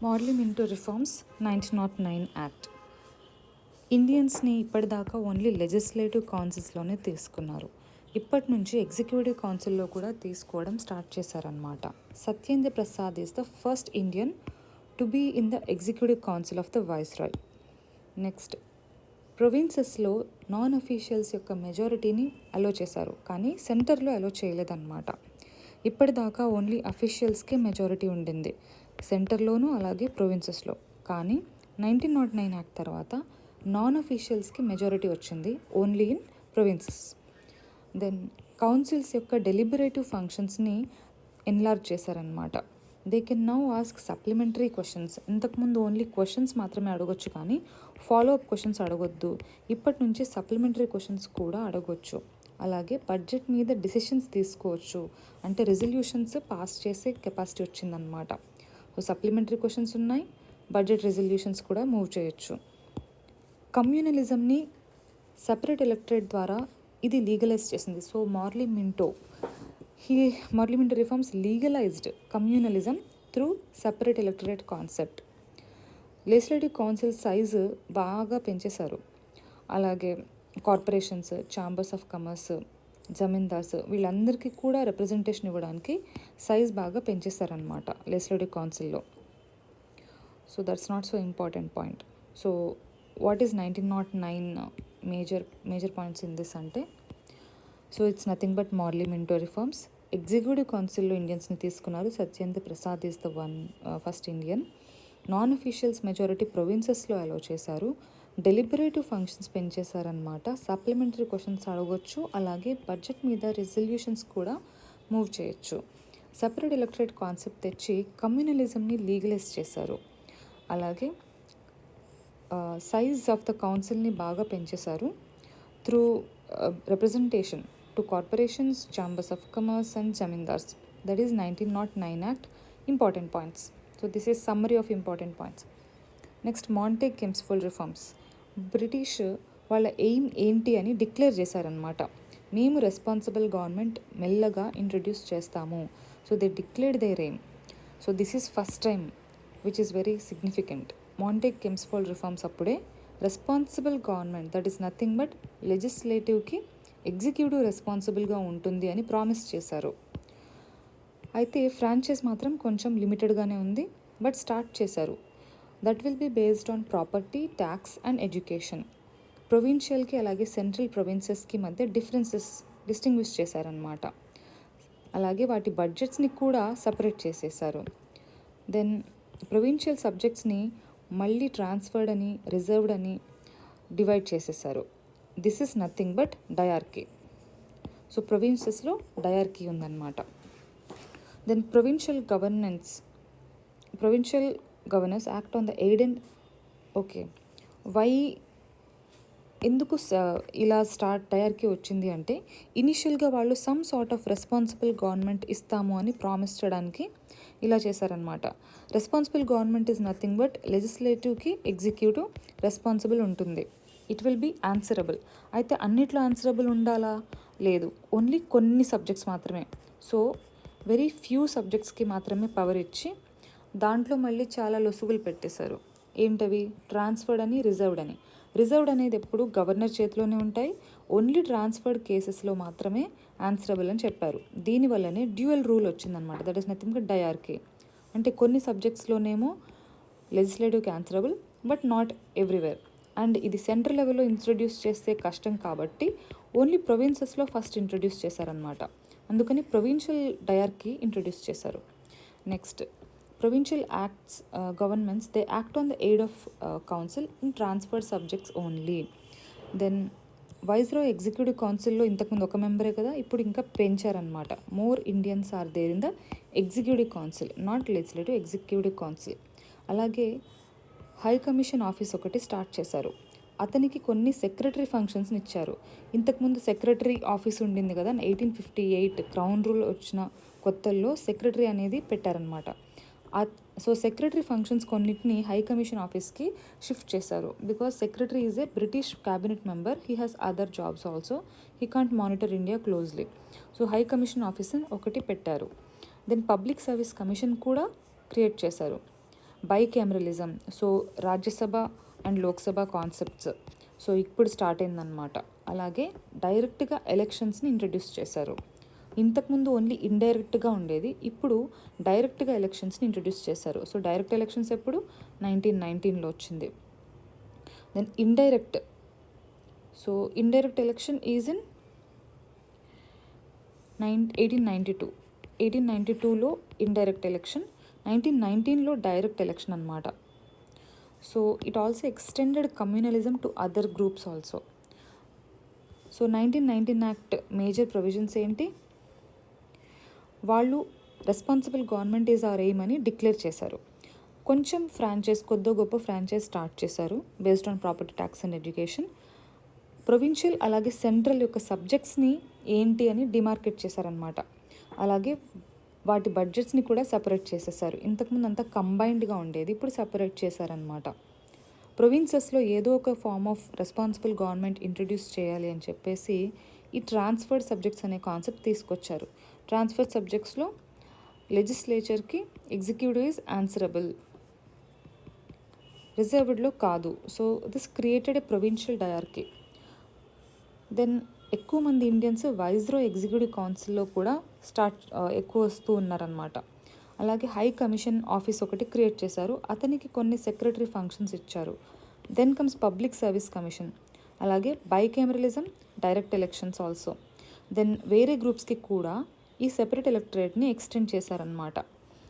Modelling Minto reforms 1909 act. ఇండియన్స్ని ఇప్పటిదాకా only legislative కౌన్సిల్స్లోనే తీసుకున్నారు. ఇప్పటి నుంచి ఎగ్జిక్యూటివ్ కౌన్సిల్లో కూడా తీసుకోవడం స్టార్ట్ చేశారనమాట. Satyendra Prasad is the first Indian to be in the executive council of the viceroy. Next, ప్రొవిన్సెస్లో నాన్ అఫీషియల్స్ యొక్క మెజారిటీని అలో చేశారు, కానీ సెంటర్లో అలో చేయలేదన్నమాట. ఇప్పటిదాకా ఓన్లీ అఫీషియల్స్కే మెజారిటీ ఉండింది, సెంటర్లోనూ అలాగే ప్రొవిన్సెస్లో. కానీ 1909 యాక్ట్ తర్వాత నాన్ అఫీషియల్స్కి మెజారిటీ వచ్చింది, only in provinces. Then councils యొక్క డెలిబరేటివ్ ఫంక్షన్స్ని ఎన్లార్జ్ చేశారనమాట. They can now ask supplementary questions. ఇంతకుముందు ఓన్లీ క్వశ్చన్స్ మాత్రమే అడగొచ్చు, కానీ ఫాలోఅప్ క్వశ్చన్స్ అడగొద్దు. ఇప్పటి నుంచి సప్లిమెంటరీ క్వశ్చన్స్ కూడా అడగొచ్చు. అలాగే బడ్జెట్ మీద డిసిషన్స్ తీసుకోవచ్చు, అంటే రెజల్యూషన్స్ పాస్ చేసే కెపాసిటీ వచ్చిందనమాట. సో సప్లిమెంటరీ క్వశ్చన్స్ ఉన్నాయి, బడ్జెట్ రెజల్యూషన్స్ కూడా మూవ్ చేయొచ్చు. కమ్యూనలిజంని సపరేట్ ఎలక్టరేట్ ద్వారా ఇది లీగలైజ్ చేసింది. So Marley Minto reforms legalised communalism through separate electorate concept. Legislative council size బాగా పెంచేశారు. అలాగే corporations, chambers of commerce, zamindars వీళ్ళందరికీ కూడా రిప్రజెంటేషన్ ఇవ్వడానికి సైజ్ బాగా పెంచేశారనమాట లెజిస్లేటివ్ కౌన్సిల్లో. So that's not so important point. So what is 1909 major points in this అంటే, so it's nothing but Morley Minto reforms. Executive కౌన్సిల్లో ఇండియన్స్ని తీసుకున్నారు. Satyendra Prasad is the first Indian. Non officials majority ప్రొవిన్సెస్లో allow చేశారు. Deliberative functions పెంచేశారనమాట. Supplementary questions అడగొచ్చు, అలాగే budget మీద రెజల్యూషన్స్ కూడా మూవ్ చేయొచ్చు. సపరేట్ ఎలక్టరేట్ కాన్సెప్ట్ తెచ్చి కమ్యూనలిజంని లీగలైజ్ చేశారు. అలాగే సైజ్ ఆఫ్ ద కౌన్సిల్ని బాగా పెంచేశారు through representation to corporations, chambers of commerce and zamindars. That is 1909 act important points. So this is summary of important points. Next, Montagu Chelmsford reforms. British వాళ్ళ aim ఏంటి అని declare చేశారనమాట. మేము రెస్పాన్సిబుల్ గవర్నమెంట్ మెల్లగా introduce చేస్తాము. So they declared their aim. So this is first time which is very significant. Montagu Chelmsford reforms అప్పుడే responsible government, that is nothing but లెజిస్లేటివ్కి executive రెస్పాన్సిబుల్గా ఉంటుంది అని ప్రామిస్ చేశారు. అయితే ఫ్రాంచైజ్ మాత్రం కొంచెం లిమిటెడ్గానే ఉంది, బట్ స్టార్ట్ చేశారు. That will be based on property, tax and education. ప్రొవిన్షియల్కి అలాగే సెంట్రల్ ప్రొవిన్సెస్కి మధ్య డిస్టింగ్విష్ చేశారనమాట. అలాగే వాటి బడ్జెట్స్ని కూడా సపరేట్ చేసేసారు. దెన్ ప్రొవిన్షియల్ సబ్జెక్ట్స్ని మళ్ళీ ట్రాన్స్ఫర్డ్ అని, రిజర్వ్డ్ అని డివైడ్ చేసేసారు. This is nothing but dyarchy. So ప్రొవిన్సెస్లో డయార్కీ ఉందన్నమాట. Then provincial governors act on the aid and ఎందుకు ఇలా డయార్కీ వచ్చింది అంటే, ఇనిషియల్గా వాళ్ళు some sort of responsible government ఇస్తాము అని ప్రామిస్ చేయడానికి ఇలా చేశారనమాట. Responsible government is nothing but లెజిస్లేటివ్కి ఎగ్జిక్యూటివ్ రెస్పాన్సిబుల్ ఉంటుంది. It will be answerable. అయితే అన్నిట్లో ఆన్సరబుల్ ఉండాలా? లేదు, ఓన్లీ కొన్ని సబ్జెక్ట్స్ మాత్రమే. సో వెరీ ఫ్యూ సబ్జెక్ట్స్కి మాత్రమే పవర్ ఇచ్చి దాంట్లో మళ్ళీ చాలా లొసుగులు పెట్టేశారు. ఏంటవి? ట్రాన్స్ఫర్డ్ అని, రిజర్వ్డ్ అని. రిజర్వ్డ్ అనేది ఎప్పుడు గవర్నర్ చేతిలోనే ఉంటాయి, ఓన్లీ ట్రాన్స్ఫర్డ్ కేసెస్లో మాత్రమే ఆన్సరబుల్ అని చెప్పారు. దీనివల్లనే డ్యూయల్ రూల్ వచ్చిందనమాట. That is nothing but dyarchy. అంటే కొన్ని సబ్జెక్ట్స్లోనేమో లెజిస్లేటివ్కి answerable, but not everywhere. And ఇది సెంట్రల్ లెవెల్లో ఇంట్రడ్యూస్ చేస్తే కష్టం కాబట్టి ఓన్లీ ప్రొవిన్సెస్లో ఫస్ట్ ఇంట్రడ్యూస్ చేశారనమాట. అందుకని ప్రొవిన్షియల్ డయార్కీ ఇంట్రడ్యూస్ చేశారు. Next, provincial acts, governments, they act on the aid of council in transferred subjects only. Then viceroy executive కౌన్సిల్లో ఇంతకుముందు ఒక మెంబరే కదా, ఇప్పుడు ఇంకా పెంచారనమాట. More Indians are there in the executive council, not legislative, executive council. అలాగే హై కమిషన్ ఆఫీస్ ఒకటి స్టార్ట్ చేశారు. అతనికి కొన్ని సెక్రటరీ ఫంక్షన్స్ని ఇచ్చారు. ఇంతకుముందు సెక్రటరీ ఆఫీస్ ఉండింది కదా, 1858 క్రౌన్ రూల్ వచ్చిన కొత్తల్లో సెక్రటరీ అనేది పెట్టారనమాట. సో సెక్రటరీ ఫంక్షన్స్ కొన్నిటిని హై కమిషన్ ఆఫీస్కి షిఫ్ట్ చేశారు. Because secretary is a British cabinet member, he has other jobs also, he can't monitor India closely. So high commission office ఒకటి పెట్టారు. దెన్ పబ్లిక్ సర్వీస్ కమిషన్ కూడా create చేశారు. Bicameralism, so Rajya Sabha and Lok Sabha concepts so ఇప్పుడు start అయిందనమాట. అలాగే డైరెక్ట్గా ఎలక్షన్స్ని introduce చేశారు. ఇంతకుముందు ఓన్లీ ఇండైరెక్ట్గా ఉండేది, ఇప్పుడు డైరెక్ట్గా ఎలక్షన్స్ని ఇంట్రడ్యూస్ చేశారు. సో డైరెక్ట్ ఎలక్షన్స్ ఎప్పుడు 1919లో వచ్చింది. Then indirect, so indirect election is in 1892లో ఇండైరెక్ట్ ఎలక్షన్, 1919లో డైరెక్ట్ ఎలక్షన్ అనమాట. So it also extended communalism to other groups also. So 1919 act major provisions ఏంటి? వాళ్ళు responsible government is our aim అని declare చేశారు. కొంచెం ఫ్రాంచైజ్, కొద్దో గొప్ప ఫ్రాంచైజ్ స్టార్ట్ చేశారు based on property tax and education. Provincial అలాగే సెంట్రల్ యొక్క సబ్జెక్ట్స్ని ఏంటి అని డిమార్కెట్ చేశారనమాట. అలాగే వాటి బడ్జెట్స్ని కూడా సపరేట్ చేసేసారు. ఇంతకుముందు అంతా కంబైన్డ్గా ఉండేది, ఇప్పుడు సపరేట్ చేశారనమాట. ప్రొవిన్సెస్లో ఏదో ఒక form of responsible government introduce చేయాలి అని చెప్పేసి ఈ ట్రాన్స్ఫర్డ్ సబ్జెక్ట్స్ అనే కాన్సెప్ట్ తీసుకొచ్చారు. ట్రాన్స్ఫర్డ్ సబ్జెక్ట్స్లో లెజిస్లేచర్కి ఎగ్జిక్యూటివ్ ఈజ్ ఆన్సరబుల్, రిజర్వ్డ్లో కాదు. So this created a provincial diarchy. Then ఎక్కువ మంది ఇండియన్స్ వైస్రాయ్ ఎగ్జిక్యూటివ్ కౌన్సిల్లో కూడా ఎక్కువ వస్తూ ఉన్నారనమాట. అలాగే హై కమిషన్ ఆఫీస్ ఒకటి క్రియేట్ చేశారు, అతనికి కొన్ని సెక్రటరీ ఫంక్షన్స్ ఇచ్చారు. Then comes public service commission, అలాగే bicameralism, direct elections also. Then వేరే గ్రూప్స్కి కూడా ఈ సెపరేట్ ఎలక్టరేట్ని ఎక్స్టెండ్ చేశారనమాట.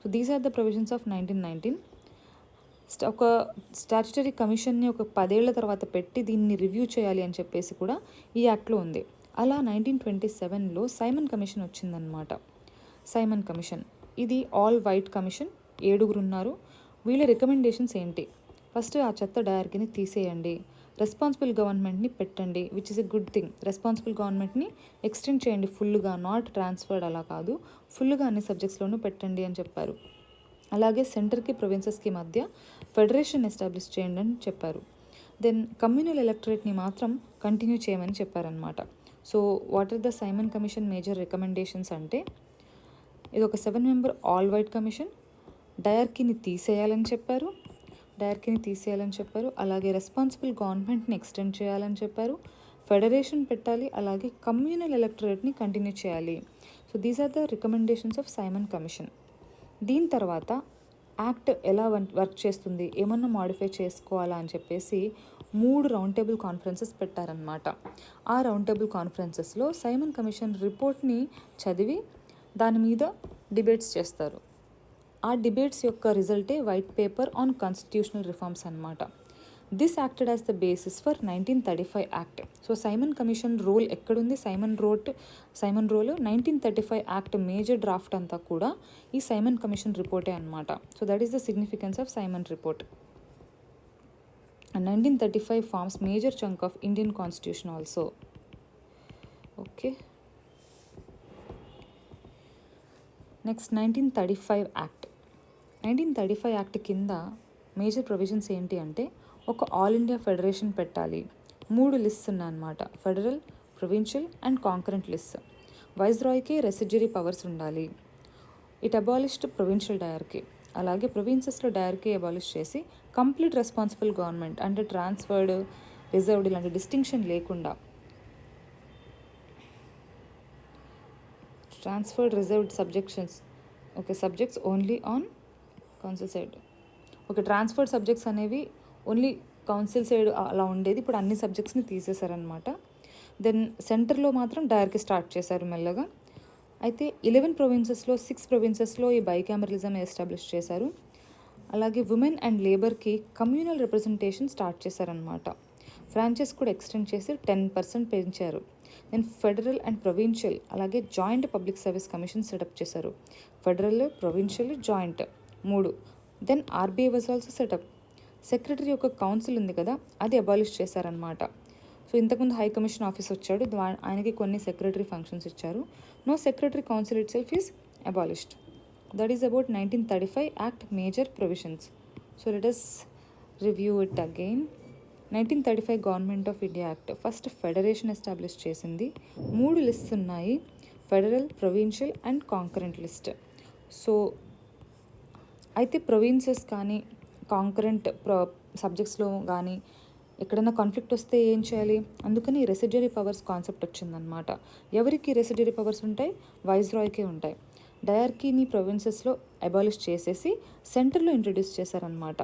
So these are the provisions of 1919. ఒక స్టాట్యుటరీ కమిషన్ని ఒక 10 ఏళ్ల తర్వాత పెట్టి దీన్ని రివ్యూ చేయాలి అని చెప్పేసి కూడా ఈ యాక్ట్లో ఉంది. అలా 1927లో సైమన్ కమిషన్ వచ్చిందనమాట. సైమన్ కమిషన్ ఇది ఆల్ వైట్ కమిషన్, 7 ఉన్నారు. వీళ్ళ రికమెండేషన్స్ ఏంటి? ఫస్ట్ ఆ చెత్త డయార్కీని తీసేయండి, రెస్పాన్సిబుల్ గవర్నమెంట్ని పెట్టండి, which is a good thing. Responsible గవర్నమెంట్ని ఎక్స్టెండ్ చేయండి ఫుల్గా, నాట్ ట్రాన్స్ఫర్డ్ అలా కాదు, ఫుల్గా అన్ని సబ్జెక్ట్స్లోనూ పెట్టండి అని చెప్పారు. అలాగే సెంటర్కి ప్రొవిన్సెస్కి మధ్య ఫెడరేషన్ ఎస్టాబ్లిష్ చేయండి అని చెప్పారు. దెన్ కమ్యూనల్ ఎలక్టరేట్ని మాత్రం కంటిన్యూ చేయమని చెప్పారనమాట. So what are the Simon commission major recommendations అంటే, ఇది ఒక 7 మెంబర్ ఆల్ వైట్ కమిషన్, డయార్కీని తీసేయాలని చెప్పారు. అలాగే రెస్పాన్సిబుల్ గవర్నమెంట్ని ఎక్స్టెండ్ చేయాలని చెప్పారు, ఫెడరేషన్ పెట్టాలి, అలాగే కమ్యూనల్ ఎలక్టరేట్ని కంటిన్యూ చేయాలి. So these are the recommendations of Simon commission. దీని తర్వాత యాక్ట్ ఎలా వర్క్ చేస్తుంది, ఏమన్నా మాడిఫై చేసుకోవాలా అని చెప్పేసి 3 రౌండ్ టేబుల్ కాన్ఫరెన్సెస్ పెట్టారనమాట. ఆ రౌండ్ టేబుల్ కాన్ఫరెన్సెస్లో సైమన్ కమిషన్ రిపోర్ట్ని చదివి దాని మీద డిబేట్స్ చేస్తారు. ఆ డిబేట్స్ యొక్క రిజల్టే white paper on constitutional reforms అనమాట. This acted as the basis for 1935 act. So Simon commission role ఎక్కడుంది? Simon role 1935 act major draft అంతా కూడా ఈ సైమన్ కమిషన్ రిపోర్టే అనమాట. So that is the significance of Simon report. And 1935 forms major chunk of Indian constitution also. Okay, next 1935 act. 1935 act కింద major provisions ఏంటి అంటే, ఒక ఆల్ ఇండియా ఫెడరేషన్ పెట్టాలి, 3 లిస్ట్స్ ఉన్నాయన్నమాట, federal, provincial and concurrent list. వైస్రాయ్కి residuary powers ఉండాలి. It abolished provincial dyarchy. అలాగే ప్రొవిన్సెస్లో డయార్కీ అబాలిష్ చేసి కంప్లీట్ రెస్పాన్సిబుల్ గవర్నమెంట్ అంటే ట్రాన్స్ఫర్డ్, రిజర్వ్డ్ ఇలాంటి డిస్టింక్షన్ లేకుండా, transferred, reserved subjects only on council side. Transferred subjects అనేవి ఓన్లీ కౌన్సిల్ సైడ్ అలా ఉండేది, ఇప్పుడు అన్ని సబ్జెక్ట్స్ని తీసేశారనమాట. దెన్ సెంటర్లో మాత్రం డైరెక్ట్ స్టార్ట్ చేశారు మెల్లగా. అయితే 11 ప్రొవిన్సెస్లో 6 ప్రొవిన్సెస్లో ఈ బైకామరలిజం ఎస్టాబ్లిష్ చేశారు. అలాగే ఉమెన్ అండ్ లేబర్కి కమ్యూనల్ రిప్రజెంటేషన్ స్టార్ట్ చేశారనమాట. ఫ్రాంచైజ్ కూడా ఎక్స్టెండ్ చేసి 10% పెంచారు. దెన్ ఫెడరల్ అండ్ ప్రొవిన్షియల్ అలాగే joint public service commission set up చేశారు. Federal, provincial, joint 3. Then RBI was also set up. Secretary యొక్క కౌన్సిల్ ఉంది కదా, అది అబాలిష్ చేశారనమాట. సో ఇంతకుముందు హై కమిషన్ ఆఫీస్ వచ్చాడు, ఆయనకి కొన్ని సెక్రటరీ ఫంక్షన్స్ ఇచ్చారు. No secretary council itself is abolished. That is about 1935 act major provisions. So let us review it again. 1935 government of India act first federation establish చేసింది. 3 lists ఉన్నాయి, federal, provincial and concurrent list. So అయితే provinces కానీ concurrent సబ్జెక్ట్స్లో కానీ ఎక్కడైనా conflict వస్తే ఏం చేయాలి, అందుకని రెసిడ్యూరీ పవర్స్ కాన్సెప్ట్ వచ్చిందనమాట. ఎవరికి రెసిడ్యూరీ పవర్స్ ఉంటాయి? వైస్రాయ్కే ఉంటాయి. డయార్కీని ప్రొవిన్సెస్లో అబాలిష్ చేసేసి సెంటర్లో ఇంట్రడ్యూస్ చేశారనమాట.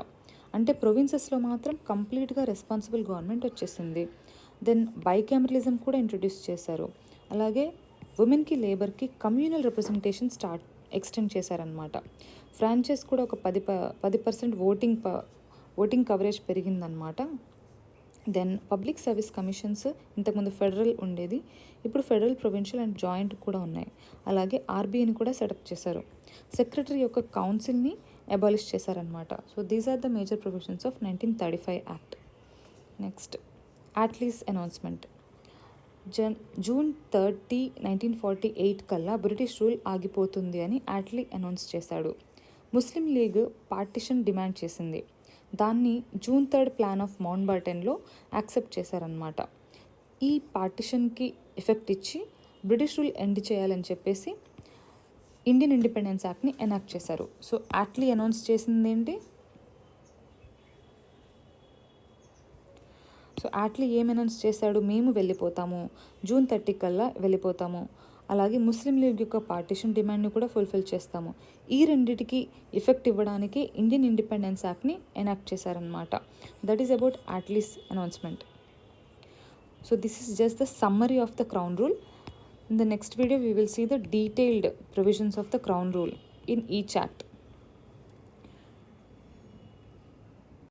అంటే ప్రొవిన్సెస్లో మాత్రం కంప్లీట్గా రెస్పాన్సిబుల్ గవర్నమెంట్ వచ్చేసింది. దెన్ బైకామరలిజం కూడా ఇంట్రడ్యూస్ చేశారు. అలాగే ఉమెన్కి, లేబర్కి కమ్యూనల్ రిప్రజెంటేషన్ ఎక్స్టెండ్ చేశారనమాట. ఫ్రాంచైజ్ కూడా ఒక 10% ఓటింగ్ కవరేజ్ పెరిగిందనమాట. దెన్ పబ్లిక్ సర్వీస్ కమిషన్స్, ఇంతకుముందు ఫెడరల్ ఉండేది, ఇప్పుడు ఫెడరల్, ప్రొవిన్షియల్ అండ్ జాయింట్ కూడా ఉన్నాయి. అలాగే ఆర్బీఐని కూడా సెటప్ చేశారు. సెక్రటరీ యొక్క కౌన్సిల్ని అబాలిష్ చేశారనమాట. So these are the major provisions of 1935 act. Next Attlee's announcement. June 30, 1948 కల్లా బ్రిటిష్ రూల్ ఆగిపోతుంది అని అట్లీ అనౌన్స్ చేశాడు. ముస్లిం లీగ్ పార్టిషన్ డిమాండ్ చేసింది. దాన్ని జూన్ 3 ప్లాన్ ఆఫ్ మౌంట్ బాటన్లో యాక్సెప్ట్ చేశారనమాట. ఈ పార్టిషన్కి ఎఫెక్ట్ ఇచ్చి బ్రిటిష్ రూల్ ఎండ్ చేయాలని చెప్పేసి ఇండియన్ ఇండిపెండెన్స్ యాక్ట్ని ఎనాక్ట్ చేశారు. సో అట్లీ అనౌన్స్ చేసింది ఏంటి? సో అట్లీ ఏం అనౌన్స్ చేశాడు? మేము వెళ్ళిపోతాము, జూన్ 30 కల్లా వెళ్ళిపోతాము, అలాగే ముస్లిం లీగ్ యొక్క పార్టిషన్ డిమాండ్ని కూడా ఫుల్ఫిల్ చేస్తాము. ఈ రెండిటికి ఎఫెక్ట్ ఇవ్వడానికి ఇండియన్ ఇండిపెండెన్స్ యాక్ట్ని ఎనాక్ట్ చేశారనమాట. That is about at least announcement. So this is just the summary of the crown rule. In the next video we will see the detailed provisions of the crown rule in each act.